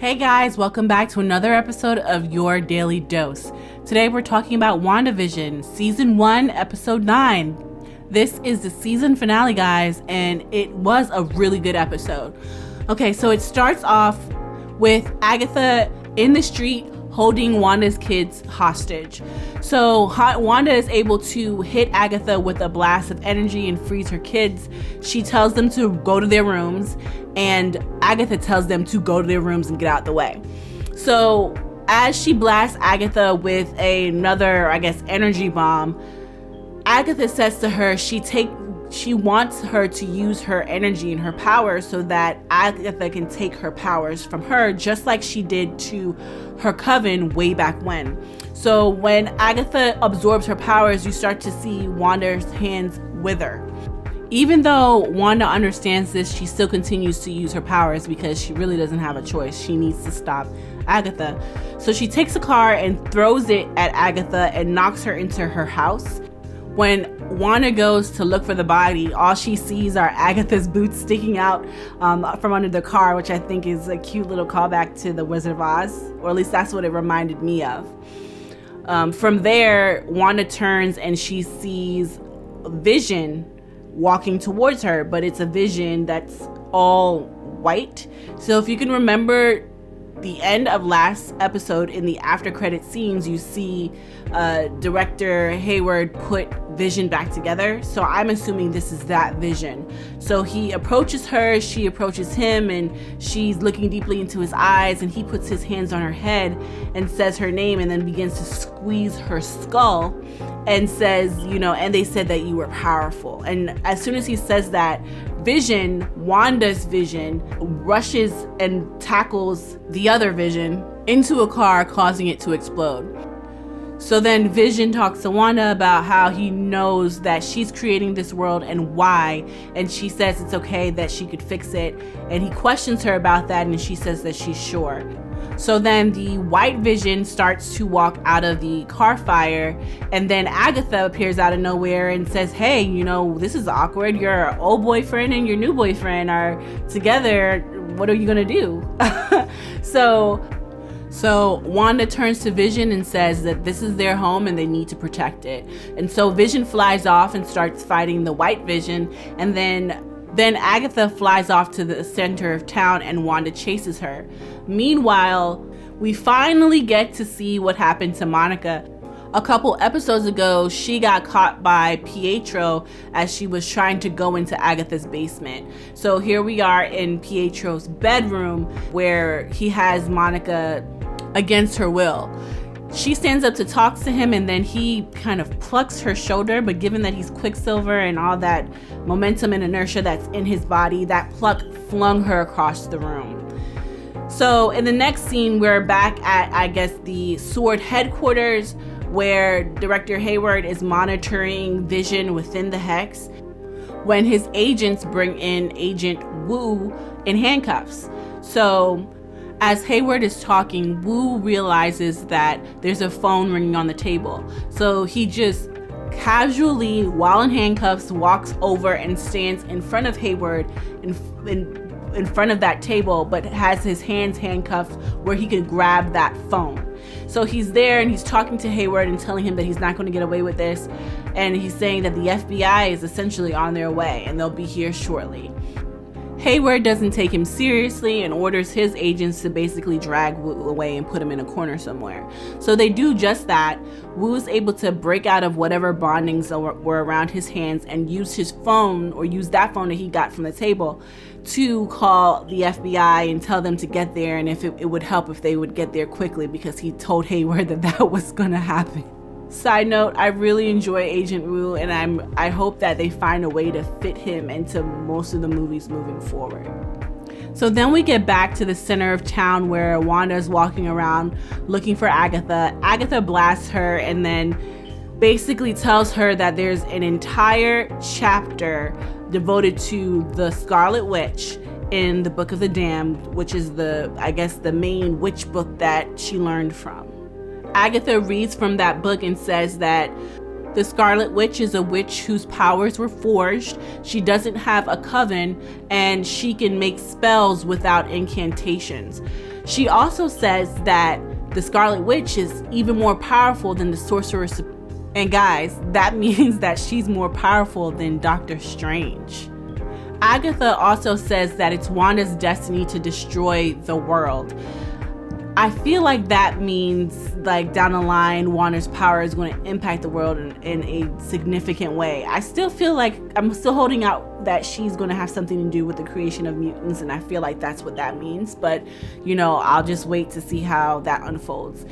Hey guys, welcome back to another episode of Your Daily Dose. Today we're talking about WandaVision, Season 1, Episode 9. This is the season finale, guys, and it was a really good episode. Okay, so it starts off with Agatha in the street holding Wanda's kids hostage. So Wanda is able to hit Agatha with a blast of energy and frees her kids. She tells them to go to their rooms, and Agatha tells them to go to their rooms and get out the way. So as she blasts Agatha with another, energy bomb, Agatha says to her she wants her to use her energy and her powers so that Agatha can take her powers from her, just like she did to her coven way back when. So when Agatha absorbs her powers, you start to see Wanda's hands wither. Even though Wanda understands this, she still continues to use her powers because she really doesn't have a choice. She needs to stop Agatha. So she takes a car and throws it at Agatha and knocks her into her house. When Wanda goes to look for the body, all she sees are Agatha's boots sticking out from under the car, which I think is a cute little callback to The Wizard of Oz, or at least that's what it reminded me of. From there, Wanda turns and she sees Vision walking towards her, but it's a Vision that's all white. So if you can remember the end of last episode, in the after credit scenes, you see director Hayward put Vision back together. So I'm assuming this is that Vision. So he approaches her, she approaches him, and she's looking deeply into his eyes, and he puts his hands on her head and says her name, and then begins to squeeze her skull and says, and they said that you were powerful. And as soon as he says that, Vision, Wanda's Vision, rushes and tackles the other Vision into a car, causing it to explode. So then Vision talks to Wanda about how he knows that she's creating this world and why, and she says it's okay, that she could fix it, and he questions her about that, and she says that she's sure. So then the white Vision starts to walk out of the car fire, and then Agatha appears out of nowhere and says, hey, this is awkward. Your old boyfriend and your new boyfriend are together. What are you gonna do? So Wanda turns to Vision and says that this is their home and they need to protect it. And so Vision flies off and starts fighting the white Vision, and then Agatha flies off to the center of town and Wanda chases her. Meanwhile, we finally get to see what happened to Monica. A couple episodes ago, she got caught by Pietro as she was trying to go into Agatha's basement. So here we are in Pietro's bedroom where he has Monica against her will. She stands up to talk to him, and then he kind of plucks her shoulder, but given that he's Quicksilver and all that momentum and inertia that's in his body, that pluck flung her across the room. So in the next scene, we're back at, the SWORD headquarters, where Director Hayward is monitoring Vision within the Hex when his agents bring in Agent Wu in handcuffs. So as Hayward is talking, Wu realizes that there's a phone ringing on the table. So he just casually, while in handcuffs, walks over and stands in front of Hayward in front of that table, but has his hands handcuffed where he can grab that phone. So he's there and he's talking to Hayward and telling him that he's not going to get away with this. And he's saying that the FBI is essentially on their way and they'll be here shortly. Hayward doesn't take him seriously and orders his agents to basically drag Wu away and put him in a corner somewhere. So they do just that. Wu's able to break out of whatever bondings were around his hands and use his phone, or use that phone that he got from the table, to call the FBI and tell them to get there, and if it would help if they would get there quickly, because he told Hayward that was going to happen. Side note, I really enjoy Agent Wu, and I hope that they find a way to fit him into most of the movies moving forward. So then we get back to the center of town where Wanda is walking around looking for Agatha. Agatha blasts her and then basically tells her that there's an entire chapter devoted to the Scarlet Witch in the Book of the Damned, which is the main witch book that she learned from. Agatha reads from that book and says that the Scarlet Witch is a witch whose powers were forged. She doesn't have a coven, and she can make spells without incantations. She also says that the Scarlet Witch is even more powerful than the Sorceress. And guys, that means that she's more powerful than Doctor Strange. Agatha also says that it's Wanda's destiny to destroy the world. I feel like that means, like, down the line, Wanda's power is going to impact the world in a significant way. I still feel like I'm still holding out that she's going to have something to do with the creation of mutants, and I feel like that's what that means. But, you know, I'll just wait to see how that unfolds.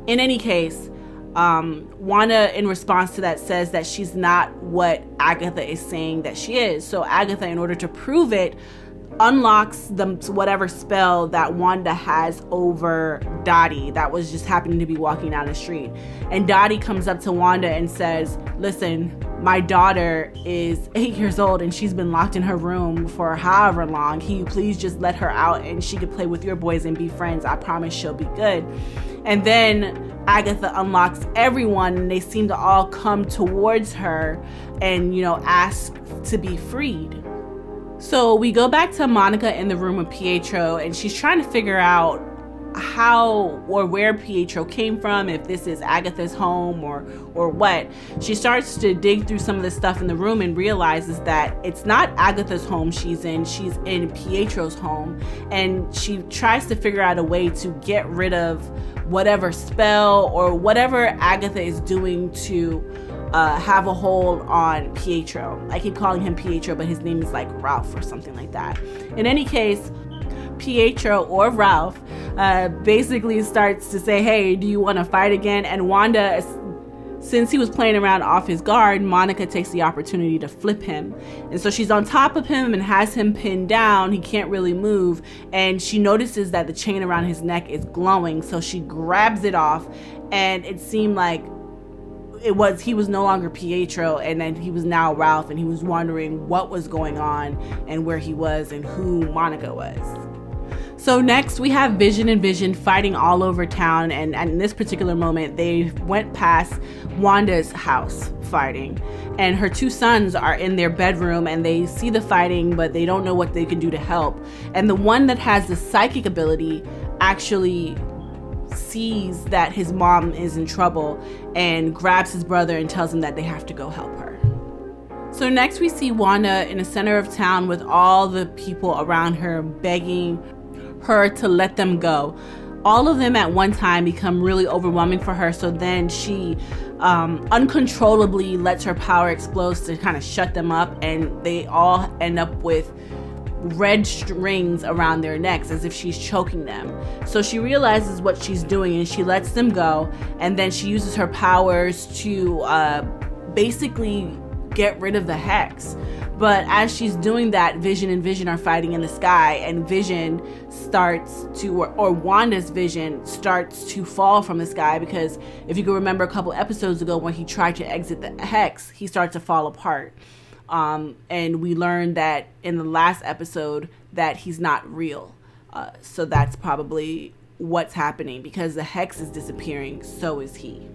In any case, Wanda, in response to that, says that she's not what Agatha is saying that she is. So Agatha, in order to prove it, unlocks whatever spell that Wanda has over Dottie that was just happening to be walking down the street. And Dottie comes up to Wanda and says, listen, my daughter is 8 years old and she's been locked in her room for however long. Can you please just let her out and she could play with your boys and be friends? I promise she'll be good. And then Agatha unlocks everyone and they seem to all come towards her and, you know, ask to be freed. So we go back to Monica in the room with Pietro, and she's trying to figure out how or where Pietro came from, if this is Agatha's home or what. She starts to dig through some of the stuff in the room and realizes that it's not Agatha's home she's in Pietro's home, and she tries to figure out a way to get rid of whatever spell or whatever Agatha is doing to have a hold on Pietro. I keep calling him Pietro, but his name is like Ralph or something like that. In any case, Pietro or Ralph basically starts to say, hey, do you want to fight again? And Wanda, since he was playing around off his guard, Monica takes the opportunity to flip him. And so she's on top of him and has him pinned down. He can't really move. And she notices that the chain around his neck is glowing. So she grabs it off, and it seemed like he was no longer Pietro, and then he was now Ralph, and he was wondering what was going on and where he was and who Monica was. So next we have Vision and Vision fighting all over town, and in this particular moment they went past Wanda's house fighting, and her two sons are in their bedroom and they see the fighting, but they don't know what they can do to help. And the one that has the psychic ability actually sees that his mom is in trouble and grabs his brother and tells him that they have to go help her. So next we see Wanda in the center of town with all the people around her begging her to let them go. All of them at one time become really overwhelming for her, so then she uncontrollably lets her power explode to kind of shut them up, and they all end up with red strings around their necks as if she's choking them. So she realizes what she's doing and she lets them go, and then she uses her powers to basically get rid of the hex. But as she's doing that, Vision and Vision are fighting in the sky, and Vision starts to, or Wanda's vision starts to fall from the sky, because if you can remember a couple episodes ago when he tried to exit the hex, he started to fall apart. And we learned that in the last episode that he's not real. So that's probably what's happening, because the hex is disappearing, so is he.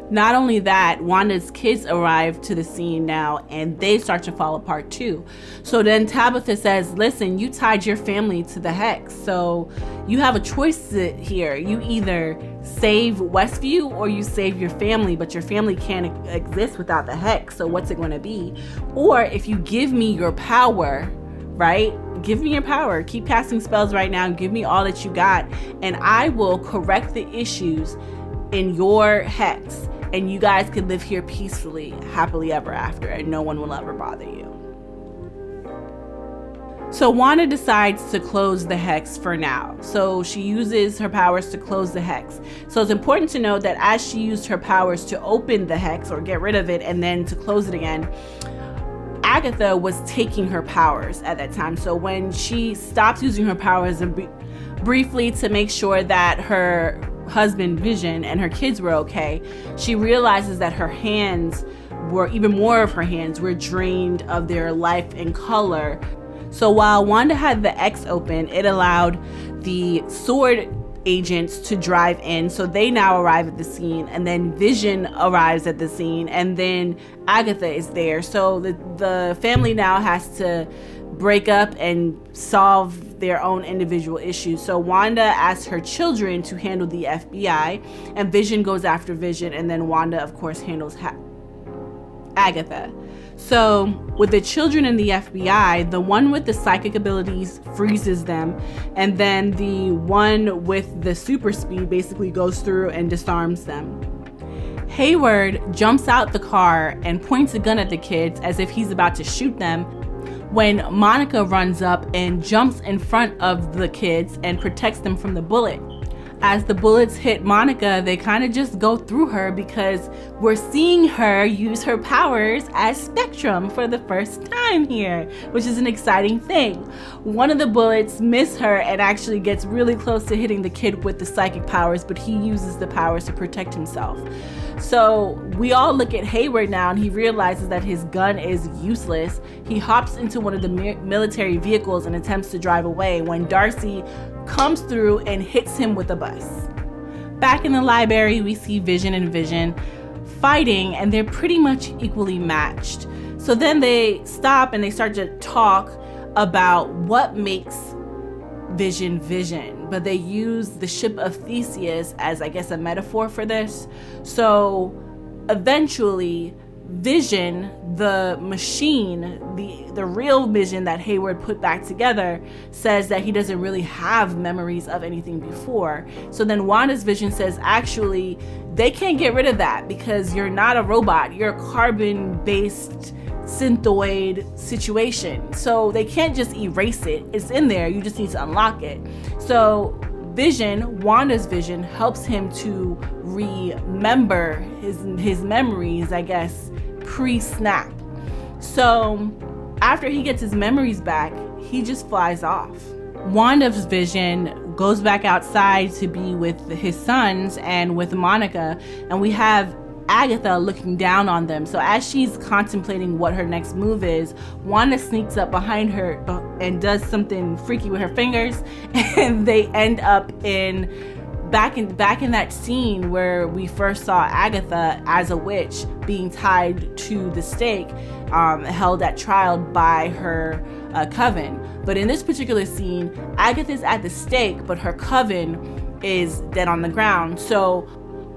Not only that, Wanda's kids arrive to the scene now and they start to fall apart too. So then Tabitha says, listen, you tied your family to the hex, so you have a choice here. You either save Westview or you save your family, but your family can't exist without the hex, so what's it going to be? Or if you give me your power, right? Give me your power. Keep casting spells right now. Give me all that you got, and I will correct the issues in your hex, and you guys can live here peacefully, happily ever after, and no one will ever bother you. So Wanda decides to close the hex for now. So she uses her powers to close the hex. So it's important to note that as she used her powers to open the hex or get rid of it and then to close it again, Agatha was taking her powers at that time. So when she stopped using her powers briefly to make sure that her husband Vision and her kids were okay, she realizes that her hands were, even more of her hands were drained of their life and color. So while Wanda had the X open, it allowed the sword agents to drive in. So they now arrive at the scene, and then Vision arrives at the scene, and then Agatha is there. So the family now has to break up and solve their own individual issues. So Wanda asks her children to handle the FBI, and Vision goes after Vision, and then Wanda, of course, handles Agatha. So with the children in the FBI, the one with the psychic abilities freezes them, and then the one with the super speed basically goes through and disarms them. Hayward jumps out the car and points a gun at the kids as if he's about to shoot them, when Monica runs up and jumps in front of the kids and protects them from the bullet. As the bullets hit Monica, they kind of just go through her because we're seeing her use her powers as Spectrum for the first time here, which is an exciting thing. One of the bullets misses her and actually gets really close to hitting the kid with the psychic powers, but he uses the powers to protect himself. So we all look at Hayward now, and he realizes that his gun is useless. He hops into one of the military vehicles and attempts to drive away when Darcy comes through and hits him with a bus. Back in the library, we see Vision and Vision fighting, and they're pretty much equally matched. So then they stop and they start to talk about what makes Vision Vision, but they use the ship of Theseus as, I guess, a metaphor for this. So eventually Vision, the machine, the real Vision that Hayward put back together, says that he doesn't really have memories of anything before. So then Wanda's Vision says, actually, they can't get rid of that because you're not a robot. You're a carbon-based synthoid situation. So they can't just erase it. It's in there. You just need to unlock it. So Vision, Wanda's Vision, helps him to remember his memories, I guess, pre-snap. So after he gets his memories back, he just flies off. Wanda's Vision goes back outside to be with his sons and with Monica, and we have Agatha looking down on them. So as she's contemplating what her next move is, Wanda sneaks up behind her and does something freaky with her fingers, and they end up back in that scene where we first saw Agatha as a witch being tied to the stake, held at trial by her coven. But in this particular scene, Agatha's at the stake, but her coven is dead on the ground. So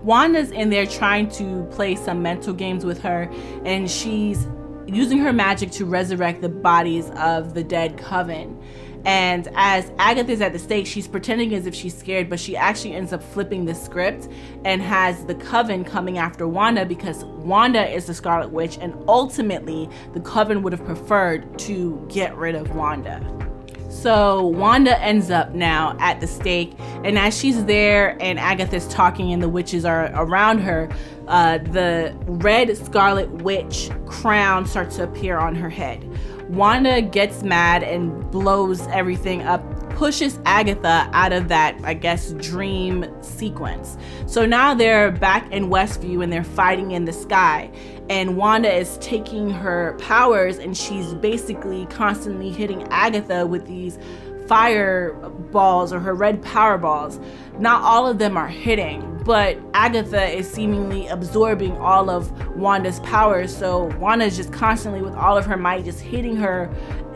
Wanda's in there trying to play some mental games with her, and she's using her magic to resurrect the bodies of the dead coven. And as Agatha's at the stake, she's pretending as if she's scared, but she actually ends up flipping the script and has the coven coming after Wanda because Wanda is the Scarlet Witch, and ultimately the coven would have preferred to get rid of Wanda. So Wanda ends up now at the stake, and as she's there and Agatha's talking and the witches are around her, the red Scarlet Witch crown starts to appear on her head. Wanda gets mad and blows everything up, pushes Agatha out of that, I guess, dream sequence. So now they're back in Westview and they're fighting in the sky, and Wanda is taking her powers and she's basically constantly hitting Agatha with these fireballs or her red power balls. Not all of them are hitting, but Agatha is seemingly absorbing all of Wanda's powers. So Wanda is just constantly with all of her might just hitting her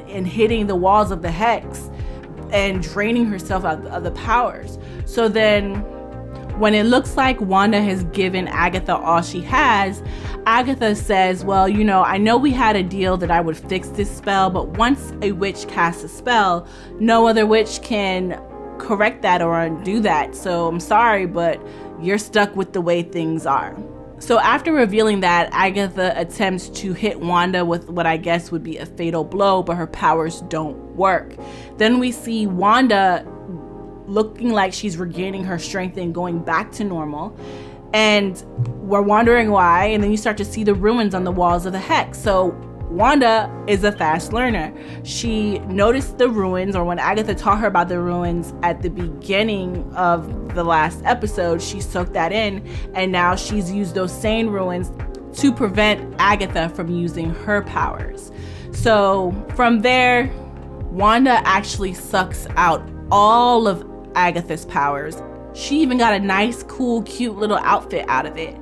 and hitting the walls of the hex and draining herself out of the powers. So then when it looks like Wanda has given Agatha all she has, Agatha says, well, I know we had a deal that I would fix this spell, but once a witch casts a spell, no other witch can correct that or undo that. So I'm sorry, but you're stuck with the way things are. So after revealing that, Agatha attempts to hit Wanda with what I guess would be a fatal blow, but her powers don't work. Then we see Wanda looking like she's regaining her strength and going back to normal, and we're wondering why, and then you start to see the ruins on the walls of the hex. So Wanda is a fast learner. She noticed the ruins, or when Agatha taught her about the ruins at the beginning of the last episode, she soaked that in, and now she's used those same ruins to prevent Agatha from using her powers. So from there, Wanda actually sucks out all of Agatha's powers. She even got a nice, cool, cute little outfit out of it.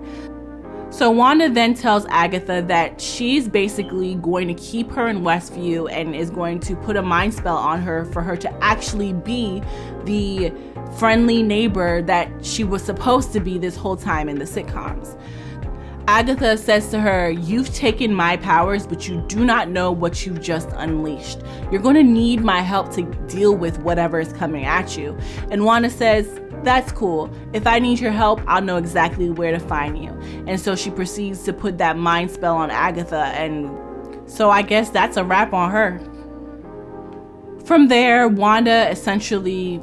So Wanda then tells Agatha that she's basically going to keep her in Westview and is going to put a mind spell on her for her to actually be the friendly neighbor that she was supposed to be this whole time in the sitcoms. Agatha says to her, "You've taken my powers, but you do not know what you've just unleashed. You're going to need my help to deal with whatever is coming at you." And Wanda says, "That's cool. If I need your help, I'll know exactly where to find you." And so she proceeds to put that mind spell on Agatha, and so I guess that's a wrap on her. From there, Wanda essentially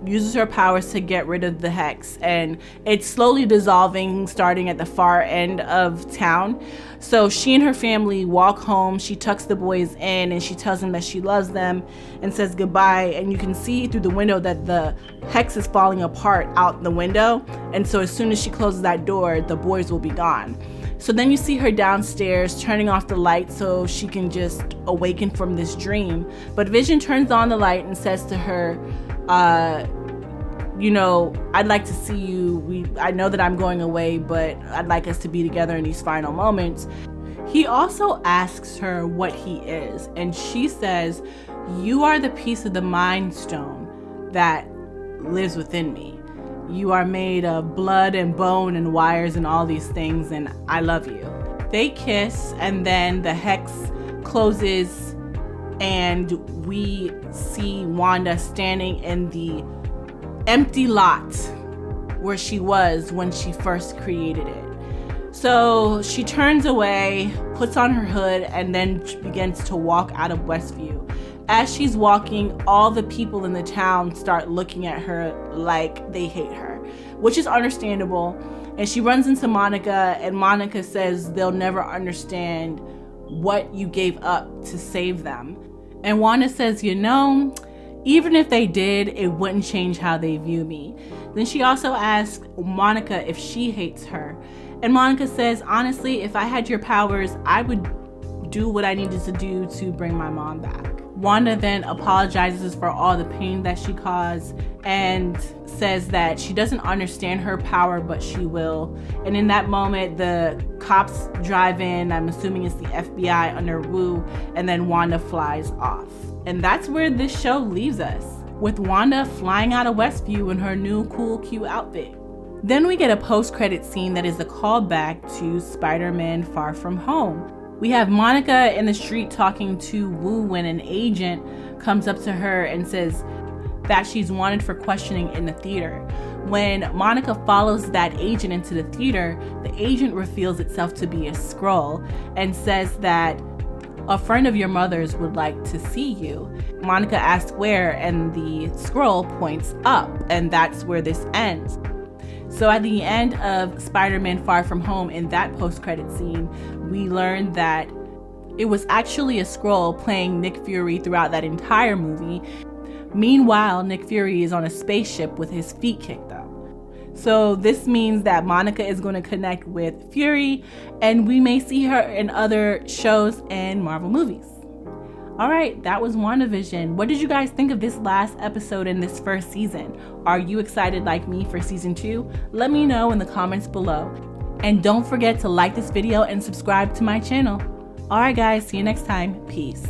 uses her powers to get rid of the hex, and it's slowly dissolving, starting at the far end of town. So she and her family walk home. She tucks the boys in and she tells them that she loves them and says goodbye, and you can see through the window that the hex is falling apart out the window, and so as soon as she closes that door, the boys will be gone. So then you see her downstairs turning off the light so she can just awaken from this dream, but Vision turns on the light and says to her, "I'd like to see you. I know that I'm going away, but I'd like us to be together in these final moments." He also asks her what he is, and she says, "You are the piece of the Mind Stone that lives within me. You are made of blood and bone and wires and all these things, and I love you." They kiss, and then the hex closes, and we see Wanda standing in the empty lot where she was when she first created it. So she turns away, puts on her hood, and then begins to walk out of Westview. As she's walking, all the people in the town start looking at her like they hate her, which is understandable. And she runs into Monica, and Monica says they'll never understand what you gave up to save them. And Wanda says, even if they did, it wouldn't change how they view me. Then she also asks Monica if she hates her. And Monica says, "Honestly, if I had your powers, I would do what I needed to do to bring my mom back." Wanda then apologizes for all the pain that she caused and says that she doesn't understand her power, but she will. And in that moment, the cops drive in. I'm assuming it's the FBI under Wu, and then Wanda flies off. And that's where this show leaves us, with Wanda flying out of Westview in her new cool, cute outfit. Then we get a post-credit scene that is a callback to Spider-Man Far From Home. We have Monica in the street talking to Wu when an agent comes up to her and says that she's wanted for questioning in the theater. When Monica follows that agent into the theater, the agent reveals itself to be a Skrull and says that a friend of your mother's would like to see you. Monica asks where, and the Skrull points up, and that's where this ends. So at the end of Spider-Man Far From Home, in that post-credit scene, we learned that it was actually a Skrull playing Nick Fury throughout that entire movie. Meanwhile, Nick Fury is on a spaceship with his feet kicked up. So this means that Monica is going to connect with Fury, and we may see her in other shows and Marvel movies. All right, that was WandaVision. What did you guys think of this last episode in this first season? Are you excited like me for season 2? Let me know in the comments below. And don't forget to like this video and subscribe to my channel. All right, guys, see you next time. Peace.